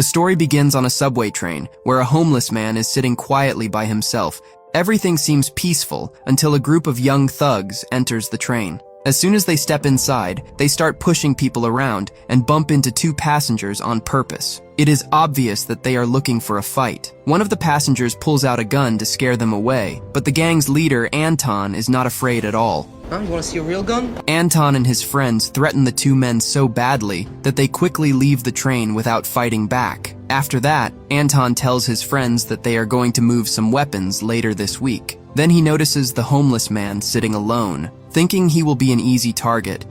The story begins on a subway train, where a homeless man is sitting quietly by himself. Everything seems peaceful until a group of young thugs enters the train. As soon as they step inside, they start pushing people around and bump into two passengers on purpose. It is obvious that they are looking for a fight. One of the passengers pulls out a gun to scare them away, but the gang's leader, Anton, is not afraid at all. Huh? You want to see a real gun? Anton and his friends threaten the two men so badly that they quickly leave the train without fighting back. After that, Anton tells his friends that they are going to move some weapons later this week. Then he notices the homeless man sitting alone. Thinking he will be an easy target,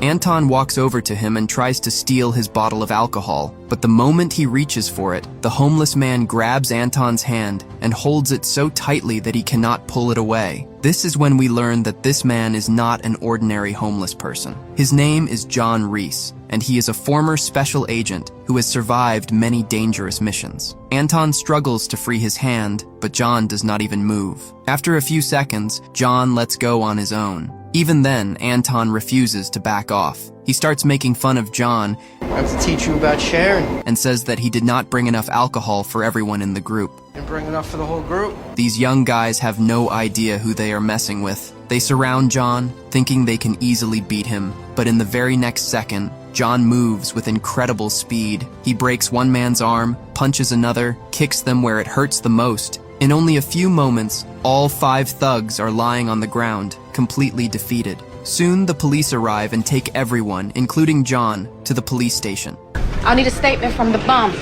Anton walks over to him and tries to steal his bottle of alcohol, but the moment he reaches for it, the homeless man grabs Anton's hand and holds it so tightly that he cannot pull it away. This is when we learn that this man is not an ordinary homeless person. His name is John Reese, and he is a former special agent who has survived many dangerous missions. Anton struggles to free his hand, but John does not even move. After a few seconds, John lets go on his own. Even then, Anton refuses to back off. He starts making fun of John I have to teach you about sharing. and says that he did not bring enough alcohol for everyone in the group. And bring enough for the whole group. These young guys have no idea who they are messing with. They surround John, thinking they can easily beat him, but in the very next second, John moves with incredible speed. He breaks one man's arm, punches another, kicks them where it hurts the most. In only a few moments, all 5 thugs are lying on the ground, completely defeated. Soon, the police arrive and take everyone, including John, to the police station. I'll need a statement from the bum.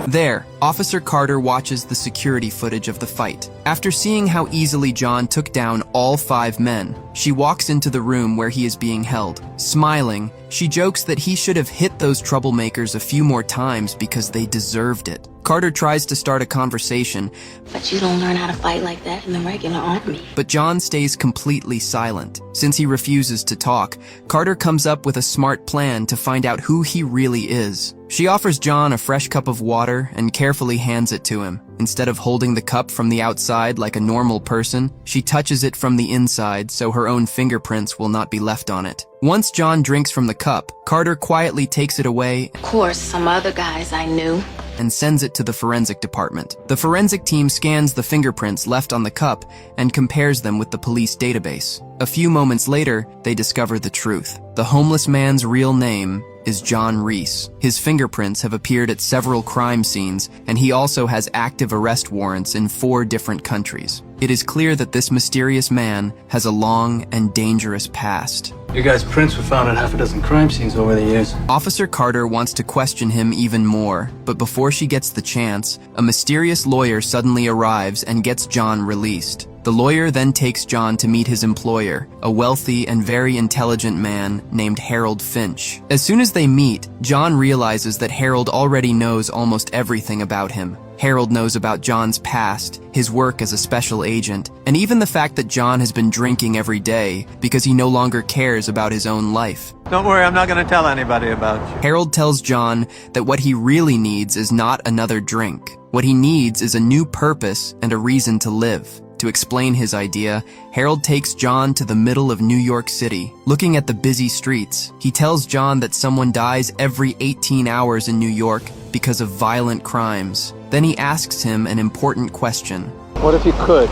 There, Officer Carter watches the security footage of the fight. After seeing how easily John took down all 5 men, she walks into the room where he is being held. Smiling, she jokes that he should have hit those troublemakers a few more times because they deserved it. Carter tries to start a conversation, But you don't learn how to fight like that in the regular army. but John stays completely silent. Since he refuses to talk, Carter comes up with a smart plan to find out who he really is. She offers John a fresh cup of water and carefully hands it to him. Instead of holding the cup from the outside like a normal person, she touches it from the inside so her own fingerprints will not be left on it. Once John drinks from the cup, Carter quietly takes it away Of course, some other guys I knew. and sends it to the forensic department. The forensic team scans the fingerprints left on the cup and compares them with the police database. A few moments later, they discover the truth. The homeless man's real name is John Reese. His fingerprints have appeared at several crime scenes, and he also has active arrest warrants in 4 different countries. It is clear that this mysterious man has a long and dangerous past. Your guy's prints were found at half a dozen crime scenes over the years. Officer Carter wants to question him even more, but before she gets the chance, a mysterious lawyer suddenly arrives and gets John released. The lawyer then takes John to meet his employer, a wealthy and very intelligent man named Harold Finch. As soon as they meet, John realizes that Harold already knows almost everything about him. Harold knows about John's past, his work as a special agent, and even the fact that John has been drinking every day because he no longer cares about his own life. Don't worry, I'm not going to tell anybody about you. Harold tells John that what he really needs is not another drink. What he needs is a new purpose and a reason to live. To explain his idea, Harold takes John to the middle of New York City. Looking at the busy streets, he tells John that someone dies every 18 hours in New York because of violent crimes. Then he asks him an important question. What if you could?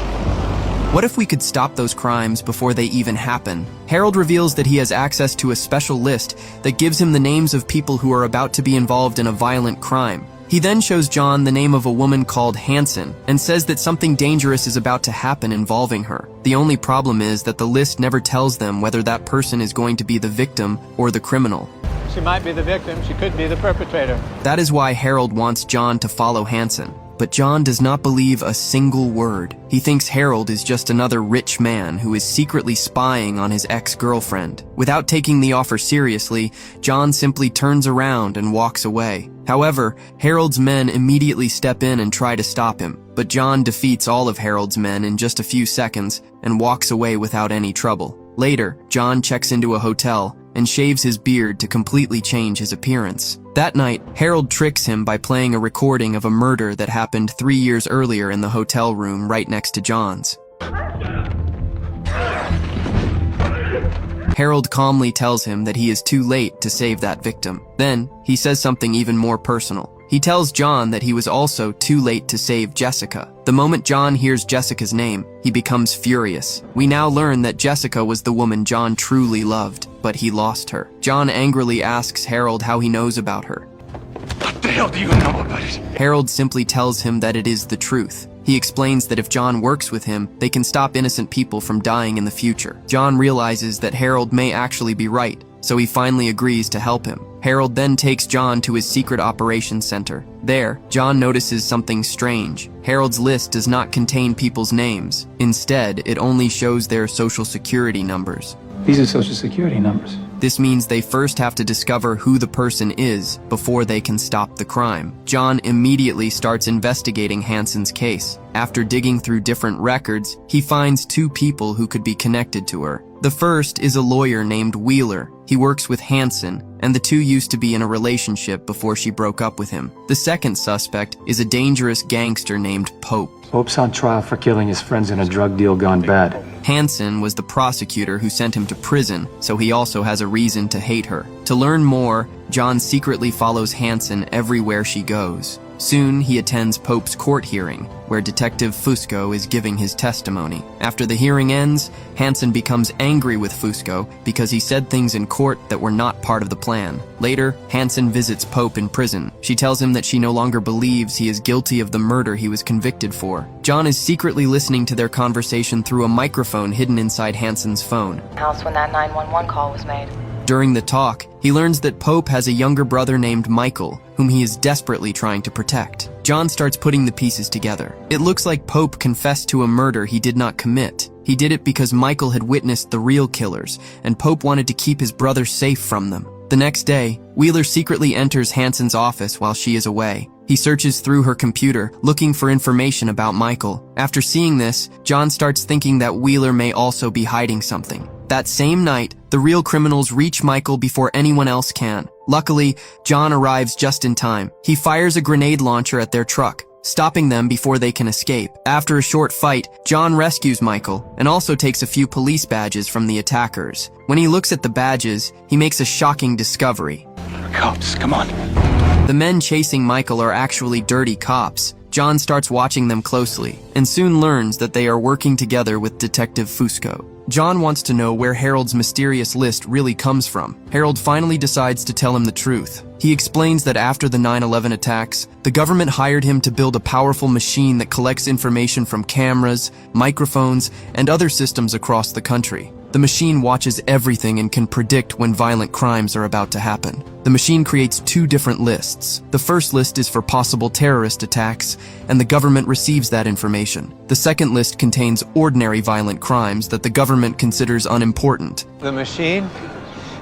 What if we could stop those crimes before they even happen? Harold reveals that he has access to a special list that gives him the names of people who are about to be involved in a violent crime. He then shows John the name of a woman called Hanson and says that something dangerous is about to happen involving her. The only problem is that the list never tells them whether that person is going to be the victim or the criminal. She might be the victim, she could be the perpetrator. That is why Harold wants John to follow Hanson. But John does not believe a single word. He thinks Harold is just another rich man who is secretly spying on his ex-girlfriend. Without taking the offer seriously, John simply turns around and walks away. However, Harold's men immediately step in and try to stop him. But John defeats all of Harold's men in just a few seconds and walks away without any trouble. Later, John checks into a hotel and shaves his beard to completely change his appearance. That night, Harold tricks him by playing a recording of a murder that happened 3 years earlier in the hotel room right next to John's. Harold calmly tells him that he is too late to save that victim. Then, he says something even more personal. He tells John that he was also too late to save Jessica. The moment John hears Jessica's name, he becomes furious. We now learn that Jessica was the woman John truly loved, but he lost her. John angrily asks Harold how he knows about her. What the hell do you know about it? Harold simply tells him that it is the truth. He explains that if John works with him, they can stop innocent people from dying in the future. John realizes that Harold may actually be right, so he finally agrees to help him. Harold then takes John to his secret operations center. There, John notices something strange. Harold's list does not contain people's names. Instead, it only shows their social security numbers. These are social security numbers. This means they first have to discover who the person is before they can stop the crime. John immediately starts investigating Hanson's case. After digging through different records, he finds two people who could be connected to her. The first is a lawyer named Wheeler. He works with Hanson, and the two used to be in a relationship before she broke up with him. The second suspect is a dangerous gangster named Pope. Pope's on trial for killing his friends in a drug deal gone bad. Hanson was the prosecutor who sent him to prison, so he also has a reason to hate her. To learn more, John secretly follows Hanson everywhere she goes. Soon, he attends Pope's court hearing, where Detective Fusco is giving his testimony. After the hearing ends, Hanson becomes angry with Fusco because he said things in court that were not part of the plan. Later, Hanson visits Pope in prison. She tells him that she no longer believes he is guilty of the murder he was convicted for. John is secretly listening to their conversation through a microphone hidden inside Hanson's phone. House when that 911 call was made. During the talk, he learns that Pope has a younger brother named Michael, whom he is desperately trying to protect. John starts putting the pieces together. It looks like Pope confessed to a murder he did not commit. He did it because Michael had witnessed the real killers, and Pope wanted to keep his brother safe from them. The next day, Wheeler secretly enters Hanson's office while she is away. He searches through her computer, looking for information about Michael. After seeing this, John starts thinking that Wheeler may also be hiding something. That same night, the real criminals reach Michael before anyone else can. Luckily, John arrives just in time. He fires a grenade launcher at their truck, stopping them before they can escape. After a short fight, John rescues Michael and also takes a few police badges from the attackers. When he looks at the badges, he makes a shocking discovery. Cops, come on. The men chasing Michael are actually dirty cops. John starts watching them closely and soon learns that they are working together with Detective Fusco. John wants to know where Harold's mysterious list really comes from. Harold finally decides to tell him the truth. He explains that after the 9/11 attacks, the government hired him to build a powerful machine that collects information from cameras, microphones, and other systems across the country. The machine watches everything and can predict when violent crimes are about to happen. The machine creates two different lists. The first list is for possible terrorist attacks, and the government receives that information. The second list contains ordinary violent crimes that the government considers unimportant. The machine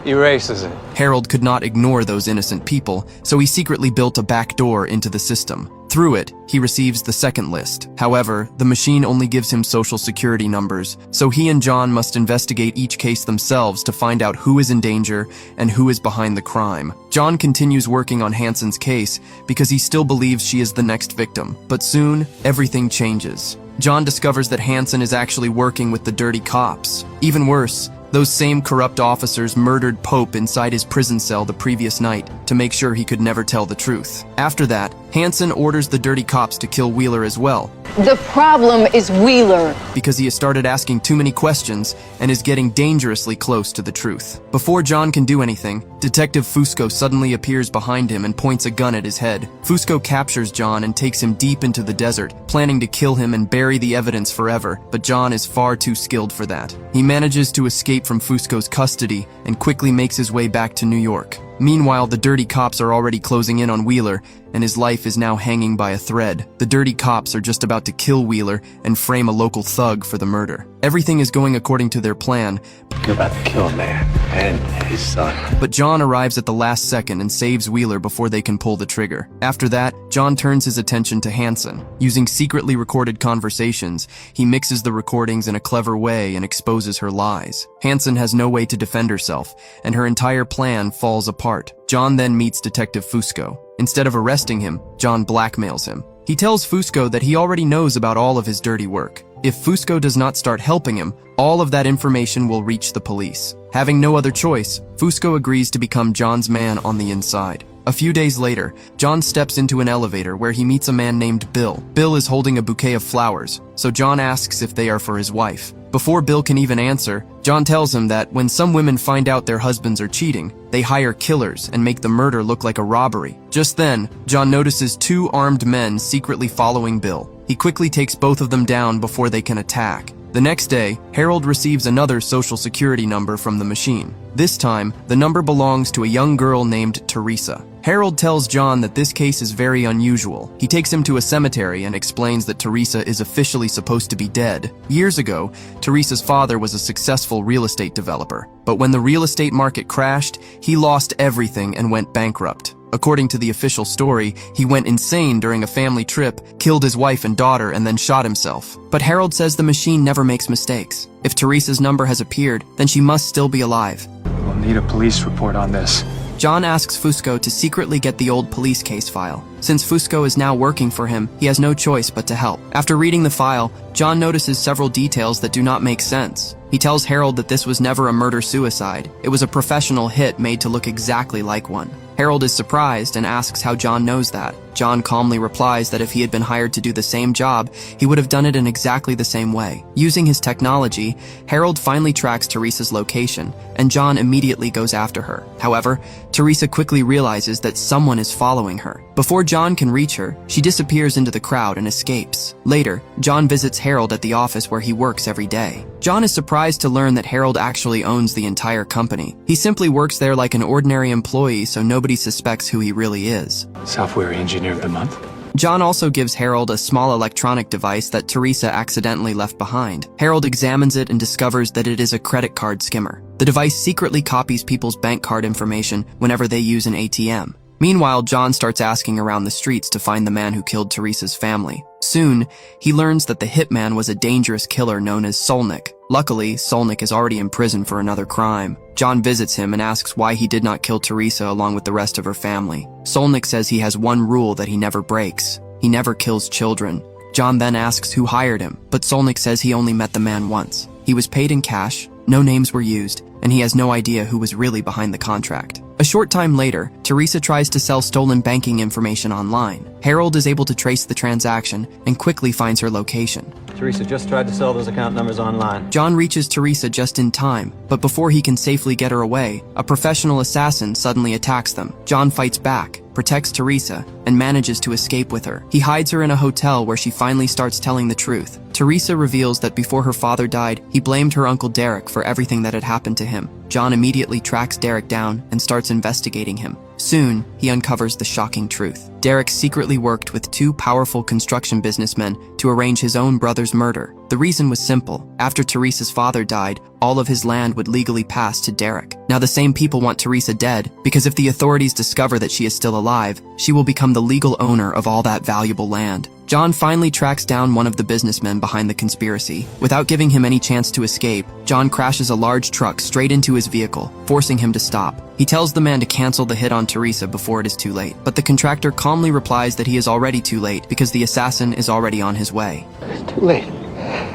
erases it. Harold could not ignore those innocent people, so he secretly built a back door into the system. Through it, he receives the second list. However, the machine only gives him social security numbers, so he and John must investigate each case themselves to find out who is in danger and who is behind the crime. John continues working on Hanson's case because he still believes she is the next victim. But soon, everything changes. John discovers that Hanson is actually working with the dirty cops. Even worse, those same corrupt officers murdered Pope inside his prison cell the previous night to make sure he could never tell the truth. After that, Hanson orders the dirty cops to kill Wheeler as well. The problem is Wheeler. Because he has started asking too many questions and is getting dangerously close to the truth. Before John can do anything, Detective Fusco suddenly appears behind him and points a gun at his head. Fusco captures John and takes him deep into the desert, planning to kill him and bury the evidence forever, but John is far too skilled for that. He manages to escape from Fusco's custody and quickly makes his way back to New York. Meanwhile, the dirty cops are already closing in on Wheeler, and his life is now hanging by a thread. The dirty cops are just about to kill Wheeler and frame a local thug for the murder. Everything is going according to their plan. You're about to kill a man and his son. But John arrives at the last second and saves Wheeler before they can pull the trigger. After that, John turns his attention to Hanson. Using secretly recorded conversations, he mixes the recordings in a clever way and exposes her lies. Hanson has no way to defend herself, and her entire plan falls apart. John then meets Detective Fusco. Instead of arresting him, John blackmails him. He tells Fusco that he already knows about all of his dirty work. If Fusco does not start helping him, all of that information will reach the police. Having no other choice, Fusco agrees to become John's man on the inside. A few days later, John steps into an elevator where he meets a man named Bill. Bill is holding a bouquet of flowers, so John asks if they are for his wife. Before Bill can even answer, John tells him that when some women find out their husbands are cheating, they hire killers and make the murder look like a robbery. Just then, John notices two armed men secretly following Bill. He quickly takes both of them down before they can attack. The next day, Harold receives another social security number from the machine. This time, the number belongs to a young girl named Teresa. Harold tells John that this case is very unusual. He takes him to a cemetery and explains that Teresa is officially supposed to be dead. Years ago, Teresa's father was a successful real estate developer, but when the real estate market crashed, he lost everything and went bankrupt. According to the official story, he went insane during a family trip, killed his wife and daughter, and then shot himself. But Harold says the machine never makes mistakes. If Teresa's number has appeared, then she must still be alive. We'll need a police report on this. John asks Fusco to secretly get the old police case file. Since Fusco is now working for him, he has no choice but to help. After reading the file, John notices several details that do not make sense. He tells Harold that this was never a murder-suicide. It was a professional hit made to look exactly like one. Harold is surprised and asks how John knows that. John calmly replies that if he had been hired to do the same job, he would have done it in exactly the same way. Using his technology, Harold finally tracks Teresa's location, and John immediately goes after her. However, Teresa quickly realizes that someone is following her. Before John can reach her, she disappears into the crowd and escapes. Later, John visits Harold at the office where he works every day. John is surprised to learn that Harold actually owns the entire company. He simply works there like an ordinary employee, so nobody suspects who he really is. Software engineer of the month. John also gives Harold a small electronic device that Teresa accidentally left behind. Harold examines it and discovers that it is a credit card skimmer. The device secretly copies people's bank card information whenever they use an ATM. Meanwhile, John starts asking around the streets to find the man who killed Teresa's family. Soon, he learns that the hitman was a dangerous killer known as Solnik. Luckily, Solnik is already in prison for another crime. John visits him and asks why he did not kill Teresa along with the rest of her family. Solnik says he has one rule that he never breaks. He never kills children. John then asks who hired him, but Solnik says he only met the man once. He was paid in cash, no names were used, and he has no idea who was really behind the contract. A short time later, Teresa tries to sell stolen banking information online. Harold is able to trace the transaction and quickly finds her location. Teresa just tried to sell those account numbers online. John reaches Teresa just in time, but before he can safely get her away, a professional assassin suddenly attacks them. John fights back, protects Teresa, and manages to escape with her. He hides her in a hotel where she finally starts telling the truth. Teresa reveals that before her father died, he blamed her uncle Derek for everything that had happened to him. John immediately tracks Derek down and starts investigating him. Soon, he uncovers the shocking truth. Derek secretly worked with two powerful construction businessmen to arrange his own brother's murder. The reason was simple. After Teresa's father died, all of his land would legally pass to Derek. Now the same people want Teresa dead, because if the authorities discover that she is still alive, she will become the legal owner of all that valuable land. John finally tracks down one of the businessmen behind the conspiracy. Without giving him any chance to escape, John crashes a large truck straight into his vehicle, forcing him to stop. He tells the man to cancel the hit on Teresa before it is too late, but the contractor calmly replies that he is already too late because the assassin is already on his way. It's too late.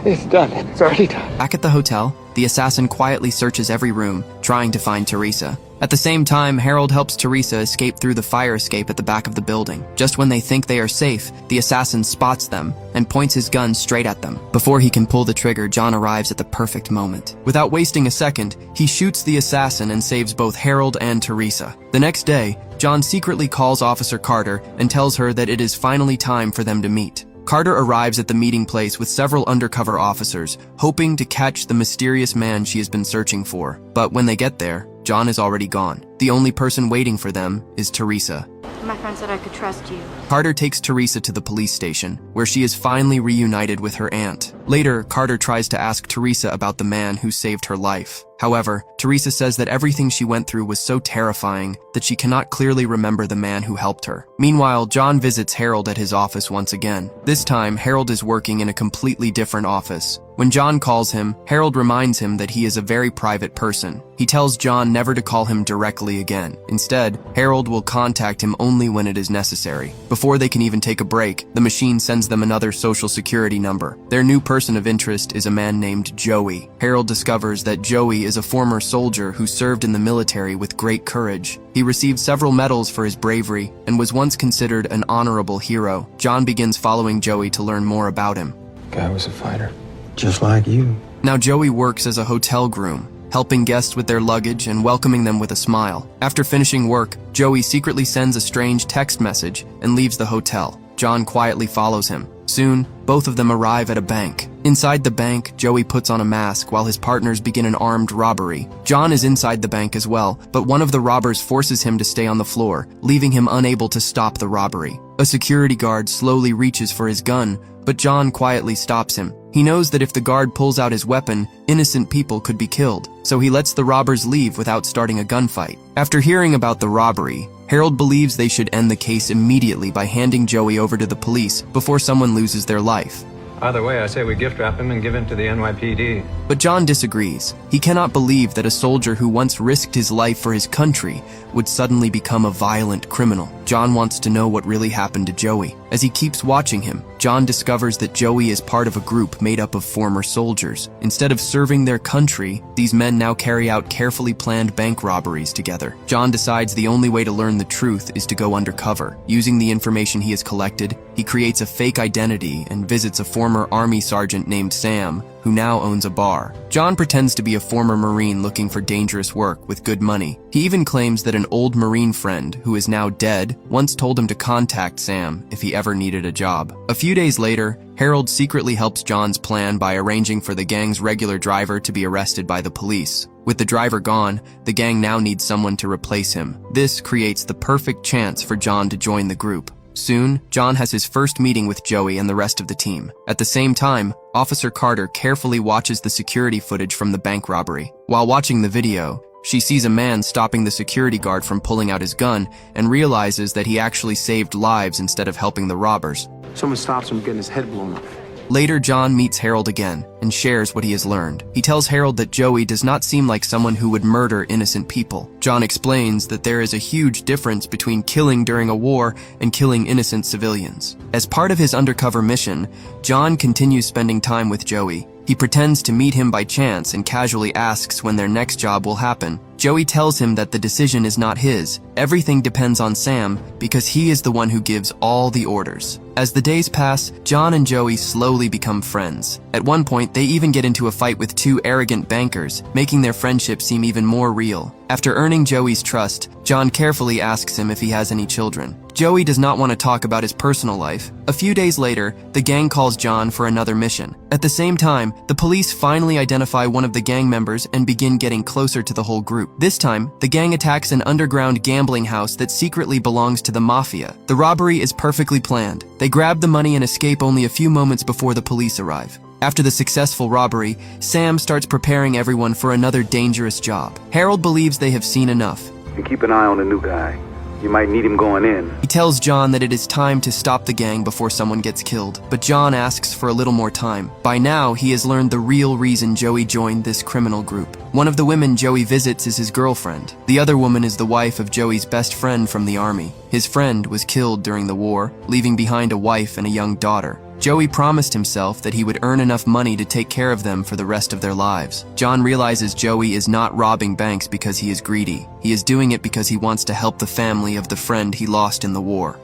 It's done. It's already done. Back at the hotel, the assassin quietly searches every room, trying to find Teresa. At the same time, Harold helps Teresa escape through the fire escape at the back of the building. Just when they think they are safe, the assassin spots them and points his gun straight at them. Before he can pull the trigger, John arrives at the perfect moment. Without wasting a second, he shoots the assassin and saves both Harold and Teresa. The next day, John secretly calls Officer Carter and tells her that it is finally time for them to meet. Carter arrives at the meeting place with several undercover officers, hoping to catch the mysterious man she has been searching for. But when they get there, John is already gone. The only person waiting for them is Teresa. My friend said I could trust you. Carter takes Teresa to the police station, where she is finally reunited with her aunt. Later, Carter tries to ask Teresa about the man who saved her life. However, Teresa says that everything she went through was so terrifying that she cannot clearly remember the man who helped her. Meanwhile, John visits Harold at his office once again. This time, Harold is working in a completely different office. When John calls him, Harold reminds him that he is a very private person. He tells John never to call him directly again. Instead, Harold will contact him only when it is necessary. Before they can even take a break, the machine sends them another social security number. Their new person of interest is a man named Joey. Harold discovers that Joey is a former soldier who served in the military with great courage. He received several medals for his bravery and was once considered an honorable hero. John begins following Joey to learn more about him. Guy was a fighter. Just like you. Now Joey works as a hotel groom, helping guests with their luggage and welcoming them with a smile. After finishing work, Joey secretly sends a strange text message and leaves the hotel. John quietly follows him. Soon, both of them arrive at a bank. Inside the bank, Joey puts on a mask while his partners begin an armed robbery. John is inside the bank as well, but one of the robbers forces him to stay on the floor, leaving him unable to stop the robbery. A security guard slowly reaches for his gun, but John quietly stops him. He knows that if the guard pulls out his weapon, innocent people could be killed, so he lets the robbers leave without starting a gunfight. After hearing about the robbery, Harold believes they should end the case immediately by handing Joey over to the police before someone loses their life. Either way, I say we gift wrap him and give him to the NYPD. But John disagrees. He cannot believe that a soldier who once risked his life for his country would suddenly become a violent criminal. John wants to know what really happened to Joey. As he keeps watching him, John discovers that Joey is part of a group made up of former soldiers. Instead of serving their country, these men now carry out carefully planned bank robberies together. John decides the only way to learn the truth is to go undercover. Using the information he has collected, he creates a fake identity and visits a former army sergeant named Sam, who now owns a bar. John pretends to be a former Marine looking for dangerous work with good money. He even claims that an old Marine friend, who is now dead, once told him to contact Sam if he ever needed a job. A few days later, Harold secretly helps John's plan by arranging for the gang's regular driver to be arrested by the police. With the driver gone, the gang now needs someone to replace him. This creates the perfect chance for John to join the group. Soon, John has his first meeting with Joey and the rest of the team. At the same time, Officer Carter carefully watches the security footage from the bank robbery. While watching the video, she sees a man stopping the security guard from pulling out his gun and realizes that he actually saved lives instead of helping the robbers. Someone stops him getting his head blown off. Later, John meets Harold again and shares what he has learned. He tells Harold that Joey does not seem like someone who would murder innocent people. John explains that there is a huge difference between killing during a war and killing innocent civilians. As part of his undercover mission, John continues spending time with Joey. He pretends to meet him by chance and casually asks when their next job will happen. Joey tells him that the decision is not his. Everything depends on Sam because he is the one who gives all the orders. As the days pass, John and Joey slowly become friends. At one point, they even get into a fight with two arrogant bankers, making their friendship seem even more real. After earning Joey's trust, John carefully asks him if he has any children. Joey does not want to talk about his personal life. A few days later, the gang calls John for another mission. At the same time, the police finally identify one of the gang members and begin getting closer to the whole group. This time, the gang attacks an underground gambling house that secretly belongs to the mafia. The robbery is perfectly planned. They grab the money and escape only a few moments before the police arrive. After the successful robbery, Sam starts preparing everyone for another dangerous job. Harold believes they have seen enough. And keep an eye on the new guy. You might need him going in. He tells John that it is time to stop the gang before someone gets killed, but John asks for a little more time. By now, he has learned the real reason Joey joined this criminal group. One of the women Joey visits is his girlfriend. The other woman is the wife of Joey's best friend from the army. His friend was killed during the war, leaving behind a wife and a young daughter. Joey promised himself that he would earn enough money to take care of them for the rest of their lives. John realizes Joey is not robbing banks because he is greedy. He is doing it because he wants to help the family of the friend he lost in the war.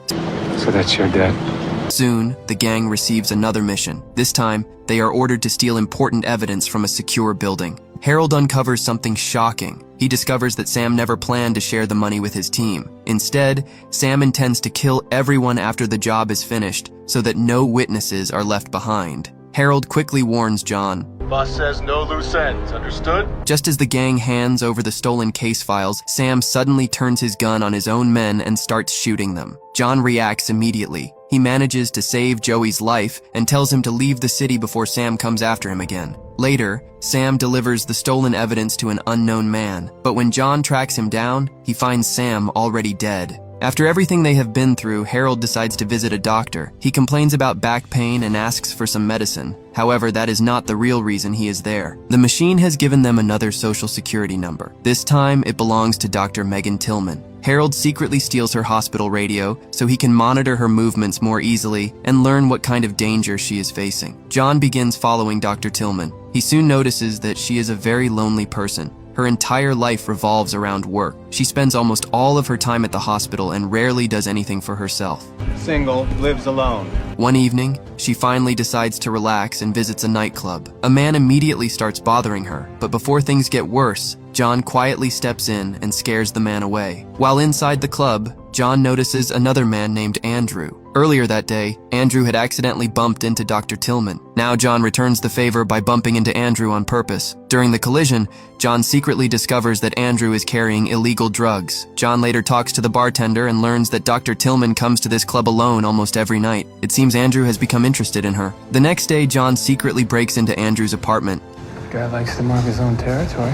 So that's your dad? Soon, the gang receives another mission. This time, they are ordered to steal important evidence from a secure building. Harold uncovers something shocking. He discovers that Sam never planned to share the money with his team. Instead, Sam intends to kill everyone after the job is finished so that no witnesses are left behind. Harold quickly warns John. Boss says no loose ends, understood? Just as the gang hands over the stolen case files, Sam suddenly turns his gun on his own men and starts shooting them. John reacts immediately. He manages to save Joey's life and tells him to leave the city before Sam comes after him again. Later, Sam delivers the stolen evidence to an unknown man, but when John tracks him down, he finds Sam already dead. After everything they have been through, Harold decides to visit a doctor. He complains about back pain and asks for some medicine. However, that is not the real reason he is there. The machine has given them another social security number. This time, it belongs to Dr. Megan Tillman. Harold secretly steals her hospital radio so he can monitor her movements more easily and learn what kind of danger she is facing. John begins following Dr. Tillman. He He soon notices that she is a very lonely person. Her entire life revolves around work. She spends almost all of her time at the hospital and rarely does anything for herself. Single, lives alone. One evening, she finally decides to relax and visits a nightclub. A man immediately starts bothering her, but before things get worse, John quietly steps in and scares the man away. While inside the club, John notices another man named Andrew. Earlier that day, Andrew had accidentally bumped into Dr. Tillman. Now John returns the favor by bumping into Andrew on purpose. During the collision, John secretly discovers that Andrew is carrying illegal drugs. John later talks to the bartender and learns that Dr. Tillman comes to this club alone almost every night. It seems Andrew has become interested in her. The next day, John secretly breaks into Andrew's apartment. The guy likes to mark his own territory.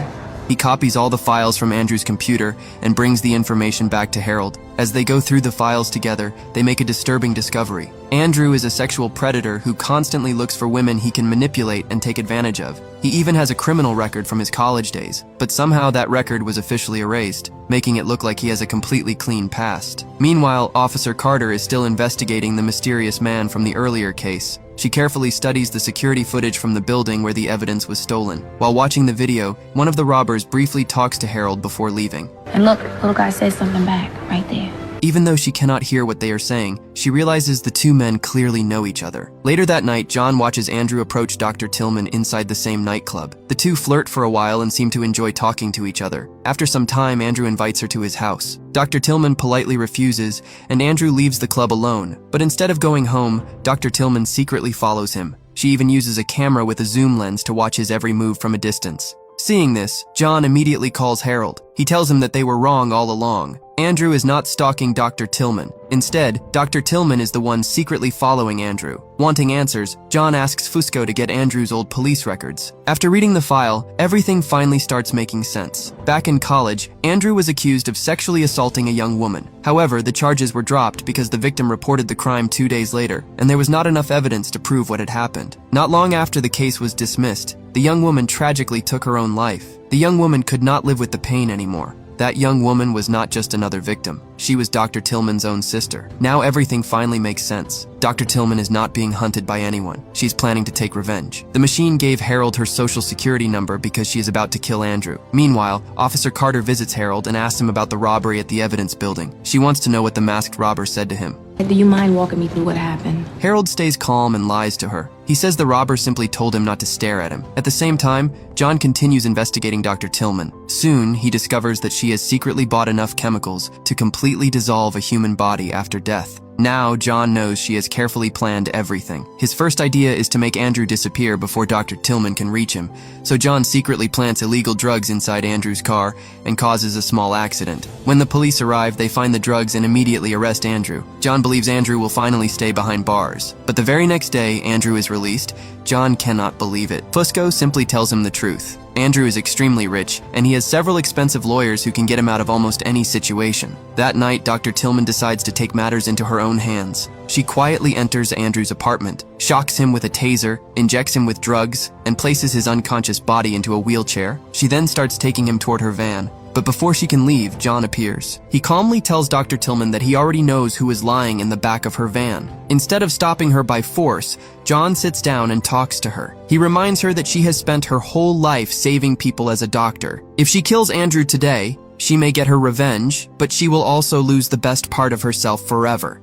He copies all the files from Andrew's computer and brings the information back to Harold. As they go through the files together, they make a disturbing discovery. Andrew is a sexual predator who constantly looks for women he can manipulate and take advantage of. He even has a criminal record from his college days, but somehow that record was officially erased, making it look like he has a completely clean past. Meanwhile, Officer Carter is still investigating the mysterious man from the earlier case. She carefully studies the security footage from the building where the evidence was stolen. While watching the video, one of the robbers briefly talks to Harold before leaving. And look, little guy says something back, right there. Even though she cannot hear what they are saying, she realizes the two men clearly know each other. Later that night, John watches Andrew approach Dr. Tillman inside the same nightclub. The two flirt for a while and seem to enjoy talking to each other. After some time, Andrew invites her to his house. Dr. Tillman politely refuses, and Andrew leaves the club alone. But instead of going home, Dr. Tillman secretly follows him. She even uses a camera with a zoom lens to watch his every move from a distance. Seeing this, John immediately calls Harold. He tells him that they were wrong all along. Andrew is not stalking Dr. Tillman. Instead, Dr. Tillman is the one secretly following Andrew. Wanting answers, John asks Fusco to get Andrew's old police records. After reading the file, everything finally starts making sense. Back in college, Andrew was accused of sexually assaulting a young woman. However, the charges were dropped because the victim reported the crime 2 days later, and there was not enough evidence to prove what had happened. Not long after the case was dismissed, the young woman tragically took her own life. The young woman could not live with the pain anymore. That young woman was not just another victim. She was Dr. Tillman's own sister. Now everything finally makes sense. Dr. Tillman is not being hunted by anyone. She's planning to take revenge. The machine gave Harold her social security number because she is about to kill Andrew. Meanwhile, Officer Carter visits Harold and asks him about the robbery at the evidence building. She wants to know what the masked robber said to him. Do you mind walking me through what happened? Harold stays calm and lies to her. He says the robber simply told him not to stare at him. At the same time, John continues investigating Dr. Tillman. Soon, he discovers that she has secretly bought enough chemicals to completely dissolve a human body after death. Now, John knows she has carefully planned everything. His first idea is to make Andrew disappear before Dr. Tillman can reach him, so John secretly plants illegal drugs inside Andrew's car and causes a small accident. When the police arrive, they find the drugs and immediately arrest Andrew. John believes Andrew will finally stay behind bars. But the very next day, Andrew is released. John cannot believe it. Fusco simply tells him the truth. Andrew is extremely rich, and he has several expensive lawyers who can get him out of almost any situation. That night, Dr. Tillman decides to take matters into her own hands. She quietly enters Andrew's apartment, shocks him with a taser, injects him with drugs, and places his unconscious body into a wheelchair. She then starts taking him toward her van. But before she can leave, John appears. He calmly tells Dr. Tillman that he already knows who is lying in the back of her van. Instead of stopping her by force, John sits down and talks to her. He reminds her that she has spent her whole life saving people as a doctor. If she kills Andrew today, she may get her revenge, but she will also lose the best part of herself forever.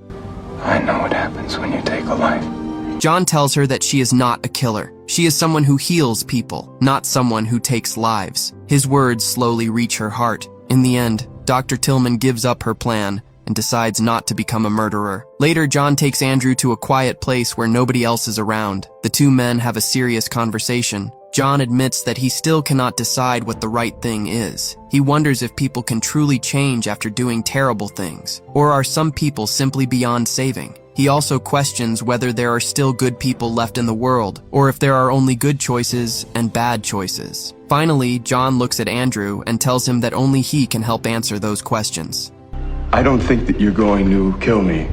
I know what happens when you take a life. John tells her that she is not a killer. She is someone who heals people, not someone who takes lives. His words slowly reach her heart. In the end, Dr. Tillman gives up her plan and decides not to become a murderer. Later, John takes Andrew to a quiet place where nobody else is around. The two men have a serious conversation. John admits that he still cannot decide what the right thing is. He wonders if people can truly change after doing terrible things, or are some people simply beyond saving. He also questions whether there are still good people left in the world, or if there are only good choices and bad choices. Finally, John looks at Andrew and tells him that only he can help answer those questions. I don't think that you're going to kill me.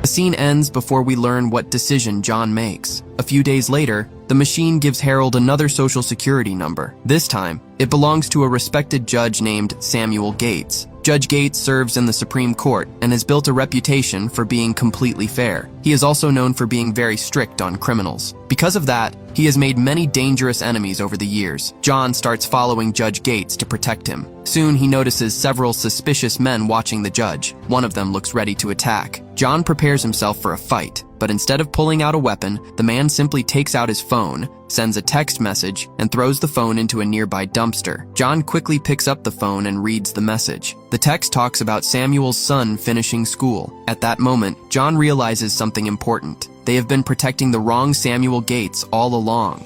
The scene ends before we learn what decision John makes. A few days later, the machine gives Harold another social security number. This time, it belongs to a respected judge named Samuel Gates. Judge Gates serves in the Supreme Court and has built a reputation for being completely fair. He is also known for being very strict on criminals. Because of that, He has made many dangerous enemies over the years. John starts following Judge Gates to protect him. Soon he notices several suspicious men watching the judge. One of them looks ready to attack. John prepares himself for a fight, but instead of pulling out a weapon, the man simply takes out his phone, sends a text message, and throws the phone into a nearby dumpster. John quickly picks up the phone and reads the message. The text talks about Samuel's son finishing school. At that moment, John realizes something important. They have been protecting the wrong Samuel Gates all along.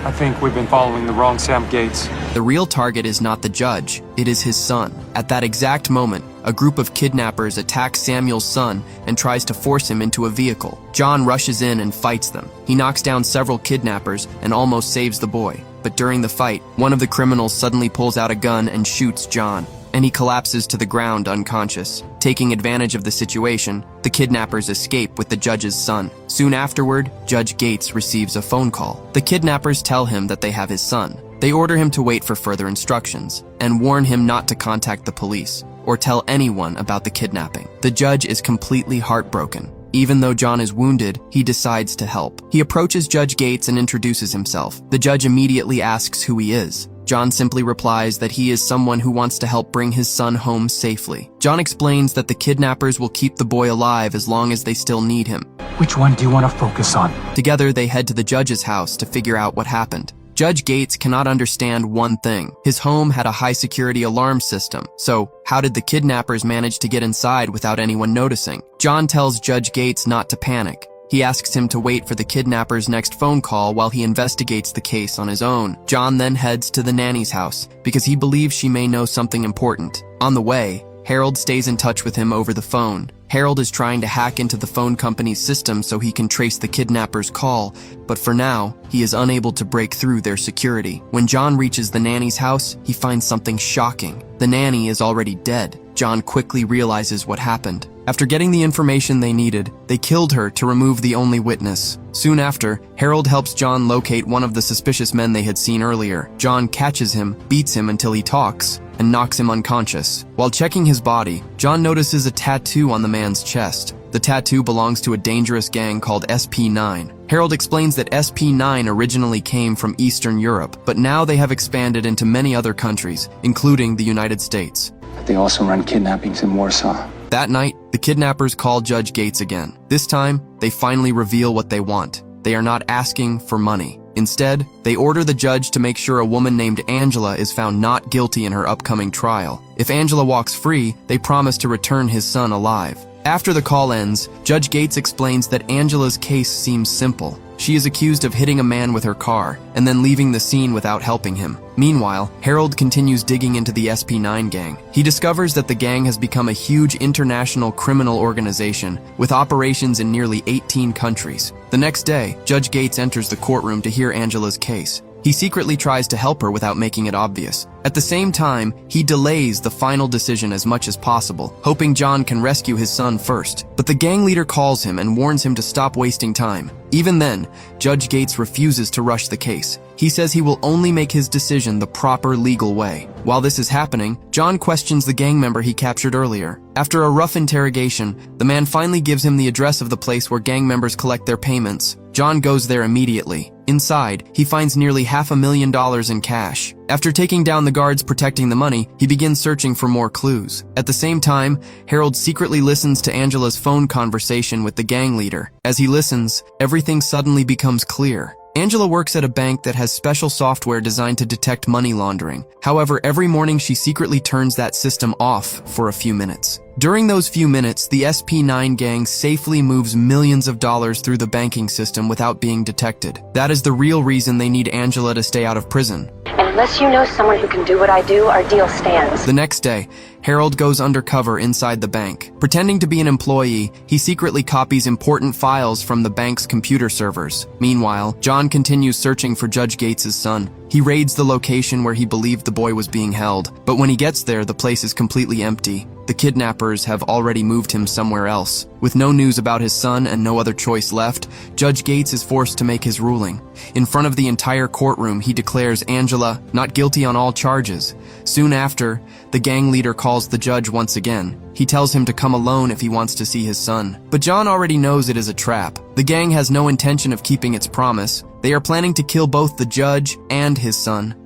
I think we've been following the wrong Sam Gates. The real target is not the judge, it is his son. At that exact moment, a group of kidnappers attacks Samuel's son and tries to force him into a vehicle. John rushes in and fights them. He knocks down several kidnappers and almost saves the boy. But during the fight, one of the criminals suddenly pulls out a gun and shoots John, and he collapses to the ground unconscious. Taking advantage of the situation, the kidnappers escape with the judge's son. Soon afterward, Judge Gates receives a phone call. The kidnappers tell him that they have his son. They order him to wait for further instructions and warn him not to contact the police or tell anyone about the kidnapping. The judge is completely heartbroken. Even though John is wounded, he decides to help. He approaches Judge Gates and introduces himself. The judge immediately asks who he is. John simply replies that he is someone who wants to help bring his son home safely. John explains that the kidnappers will keep the boy alive as long as they still need him. Which one do you want to focus on? Together, they head to the judge's house to figure out what happened. Judge Gates cannot understand one thing. His home had a high-security alarm system, so how did the kidnappers manage to get inside without anyone noticing? John tells Judge Gates not to panic. He asks him to wait for the kidnapper's next phone call while he investigates the case on his own. John then heads to the nanny's house because he believes she may know something important. On the way, Harold stays in touch with him over the phone. Harold is trying to hack into the phone company's system so he can trace the kidnapper's call, but for now, he is unable to break through their security. When John reaches the nanny's house, he finds something shocking. The nanny is already dead. John quickly realizes what happened. After getting the information they needed, they killed her to remove the only witness. Soon after, Harold helps John locate one of the suspicious men they had seen earlier. John catches him, beats him until he talks, and knocks him unconscious. While checking his body, John notices a tattoo on the man's chest. The tattoo belongs to a dangerous gang called SP9. Harold explains that SP9 originally came from Eastern Europe, but now they have expanded into many other countries, including the United States. They also run kidnappings in Warsaw. That night, the kidnappers call Judge Gates again. This time, they finally reveal what they want. They are not asking for money. Instead, they order the judge to make sure a woman named Angela is found not guilty in her upcoming trial. If Angela walks free, they promise to return his son alive. After the call ends, Judge Gates explains that Angela's case seems simple. She is accused of hitting a man with her car and then leaving the scene without helping him. Meanwhile, Harold continues digging into the SP9 gang. He discovers that the gang has become a huge international criminal organization with operations in nearly 18 countries. The next day, Judge Gates enters the courtroom to hear Angela's case. He secretly tries to help her without making it obvious. At the same time, he delays the final decision as much as possible, hoping John can rescue his son first. But the gang leader calls him and warns him to stop wasting time. Even then, Judge Gates refuses to rush the case. He says he will only make his decision the proper legal way. While this is happening, John questions the gang member he captured earlier. After a rough interrogation, the man finally gives him the address of the place where gang members collect their payments. John goes there immediately. Inside, he finds nearly $500,000 in cash. After taking down the guards protecting the money, he begins searching for more clues. At the same time, Harold secretly listens to Angela's phone conversation with the gang leader. As he listens, everything suddenly becomes clear. Angela works at a bank that has special software designed to detect money laundering. However, every morning she secretly turns that system off for a few minutes. During those few minutes, the SP9 gang safely moves millions of dollars through the banking system without being detected. That is the real reason they need Angela to stay out of prison. And unless you know someone who can do what I do, our deal stands. The next day, Harold goes undercover inside the bank. Pretending to be an employee, he secretly copies important files from the bank's computer servers. Meanwhile, John continues searching for Judge Gates' son. He raids the location where he believed the boy was being held, but when he gets there, the place is completely empty. The kidnappers have already moved him somewhere else. With no news about his son and no other choice left, Judge Gates is forced to make his ruling. In front of the entire courtroom, he declares Angela not guilty on all charges. Soon after, the gang leader calls the judge once again. He tells him to come alone if he wants to see his son. But John already knows it is a trap. The gang has no intention of keeping its promise. They are planning to kill both the judge and his son.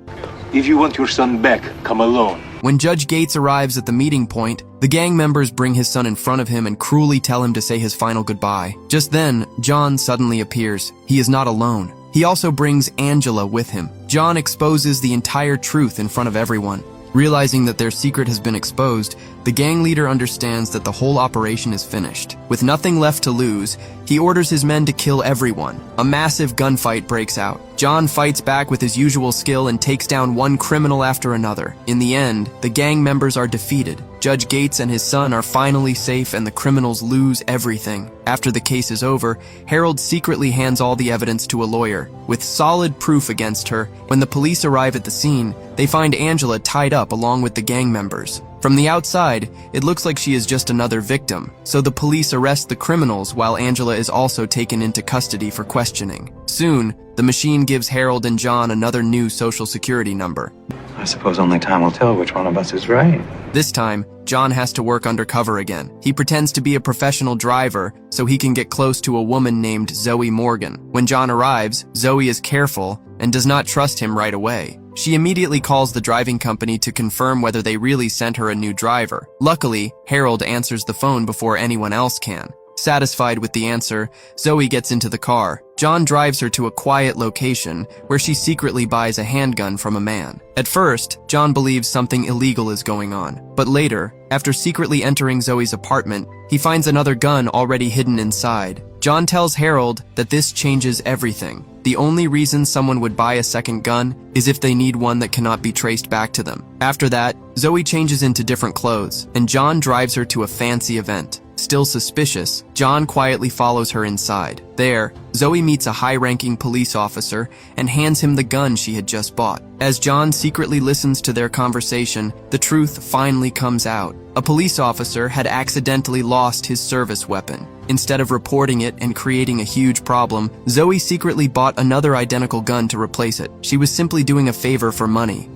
If you want your son back, come alone. When Judge Gates arrives at the meeting point, the gang members bring his son in front of him and cruelly tell him to say his final goodbye. Just then, John suddenly appears. He is not alone. He also brings Angela with him. John exposes the entire truth in front of everyone. Realizing that their secret has been exposed, the gang leader understands that the whole operation is finished. With nothing left to lose, he orders his men to kill everyone. A massive gunfight breaks out. John fights back with his usual skill and takes down one criminal after another. In the end, the gang members are defeated. Judge Gates and his son are finally safe and the criminals lose everything. After the case is over, Harold secretly hands all the evidence to a lawyer. With solid proof against her, when the police arrive at the scene, they find Angela tied up along with the gang members. From the outside, it looks like she is just another victim, so the police arrest the criminals while Angela is also taken into custody for questioning. Soon, the machine gives Harold and John another new social security number. I suppose only time will tell which one of us is right. This time, John has to work undercover again. He pretends to be a professional driver so he can get close to a woman named Zoe Morgan. When John arrives, Zoe is careful and does not trust him right away. She immediately calls the driving company to confirm whether they really sent her a new driver. Luckily, Harold answers the phone before anyone else can. Satisfied with the answer, Zoe gets into the car. John drives her to a quiet location where she secretly buys a handgun from a man. At first, John believes something illegal is going on, but later, after secretly entering Zoe's apartment, he finds another gun already hidden inside. John tells Harold that this changes everything. The only reason someone would buy a second gun is if they need one that cannot be traced back to them. After that, Zoe changes into different clothes, and John drives her to a fancy event. Still suspicious, John quietly follows her inside. There, Zoe meets a high-ranking police officer and hands him the gun she had just bought. As John secretly listens to their conversation, the truth finally comes out. A police officer had accidentally lost his service weapon. Instead of reporting it and creating a huge problem, Zoe secretly bought another identical gun to replace it. She was simply doing a favor for money.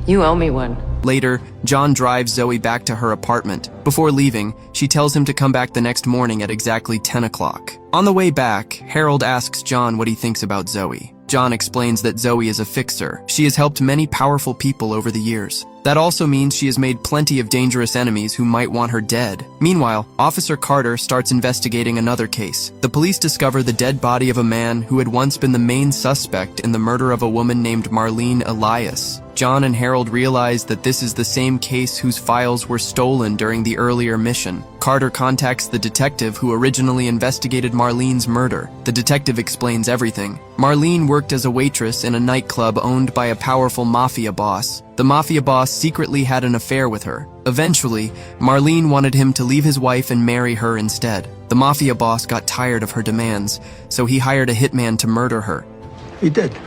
You owe me one. Later, John drives Zoe back to her apartment. Before leaving, she tells him to come back the next morning at exactly 10 o'clock. On the way back, Harold asks John what he thinks about Zoe. John explains that Zoe is a fixer. She has helped many powerful people over the years. That also means she has made plenty of dangerous enemies who might want her dead. Meanwhile, Officer Carter starts investigating another case. The police discover the dead body of a man who had once been the main suspect in the murder of a woman named Marlene Elias. John and Harold realize that this is the same case whose files were stolen during the earlier mission. Carter contacts the detective who originally investigated Marlene's murder. The detective explains everything. Marlene worked as a waitress in a nightclub owned by a powerful mafia boss. The mafia boss secretly had an affair with her. Eventually, Marlene wanted him to leave his wife and marry her instead. The mafia boss got tired of her demands, so he hired a hitman to murder her. He did.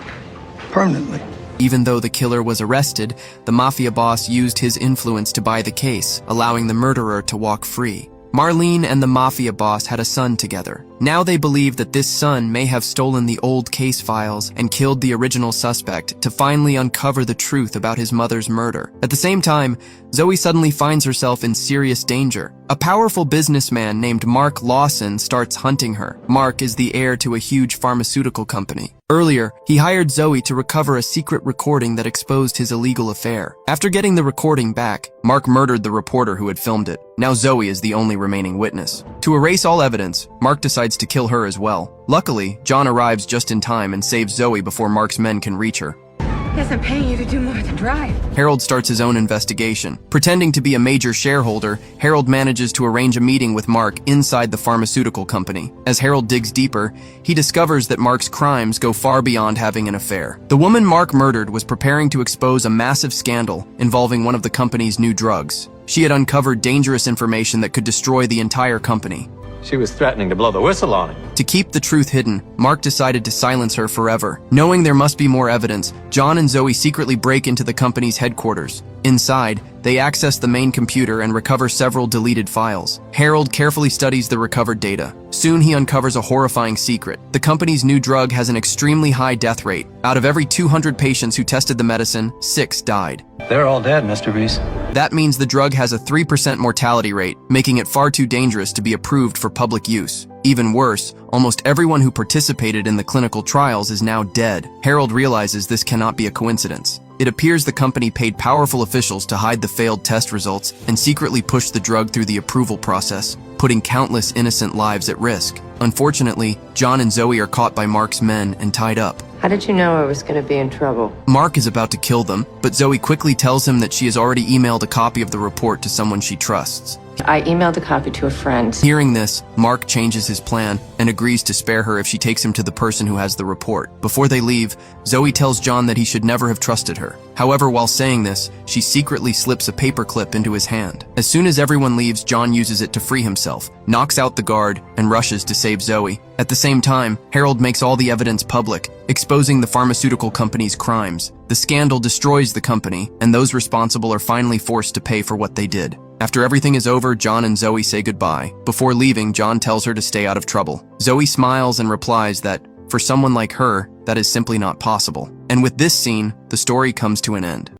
Permanently. Even though the killer was arrested, the mafia boss used his influence to buy the case, allowing the murderer to walk free. Marlene and the mafia boss had a son together. Now they believe that this son may have stolen the old case files and killed the original suspect to finally uncover the truth about his mother's murder. At the same time, Zoe suddenly finds herself in serious danger. A powerful businessman named Mark Lawson starts hunting her. Mark is the heir to a huge pharmaceutical company. Earlier, he hired Zoe to recover a secret recording that exposed his illegal affair. After getting the recording back, Mark murdered the reporter who had filmed it. Now Zoe is the only remaining witness. To erase all evidence, Mark decides to kill her as well. Luckily, John arrives just in time and saves Zoe before Mark's men can reach her. He isn't paying you to do more than drive. Harold starts his own investigation. Pretending to be a major shareholder, Harold manages to arrange a meeting with Mark inside the pharmaceutical company. As Harold digs deeper, he discovers that Mark's crimes go far beyond having an affair. The woman Mark murdered was preparing to expose a massive scandal involving one of the company's new drugs. She had uncovered dangerous information that could destroy the entire company. She was threatening to blow the whistle on him. To keep the truth hidden, Mark decided to silence her forever. Knowing there must be more evidence, John and Zoe secretly break into the company's headquarters. Inside, they access the main computer and recover several deleted files. Harold carefully studies the recovered data. Soon he uncovers a horrifying secret. The company's new drug has an extremely high death rate. Out of every 200 patients who tested the medicine, 6 died. They're all dead, Mr. Reese. That means the drug has a 3% mortality rate, making it far too dangerous to be approved for public use. Even worse, almost everyone who participated in the clinical trials is now dead. Harold realizes this cannot be a coincidence. It appears the company paid powerful officials to hide the failed test results and secretly push the drug through the approval process, putting countless innocent lives at risk. Unfortunately, John and Zoe are caught by Mark's men and tied up. How did you know I was going to be in trouble? Mark is about to kill them, but Zoe quickly tells him that she has already emailed a copy of the report to someone she trusts. I emailed a copy to a friend. Hearing this, Mark changes his plan and agrees to spare her if she takes him to the person who has the report. Before they leave, Zoe tells John that he should never have trusted her. However, while saying this, she secretly slips a paperclip into his hand. As soon as everyone leaves, John uses it to free himself, knocks out the guard, and rushes to save Zoe. At the same time, Harold makes all the evidence public, exposing the pharmaceutical company's crimes. The scandal destroys the company, and those responsible are finally forced to pay for what they did. After everything is over, John and Zoe say goodbye. Before leaving, John tells her to stay out of trouble. Zoe smiles and replies that, for someone like her, that is simply not possible. And with this scene, the story comes to an end.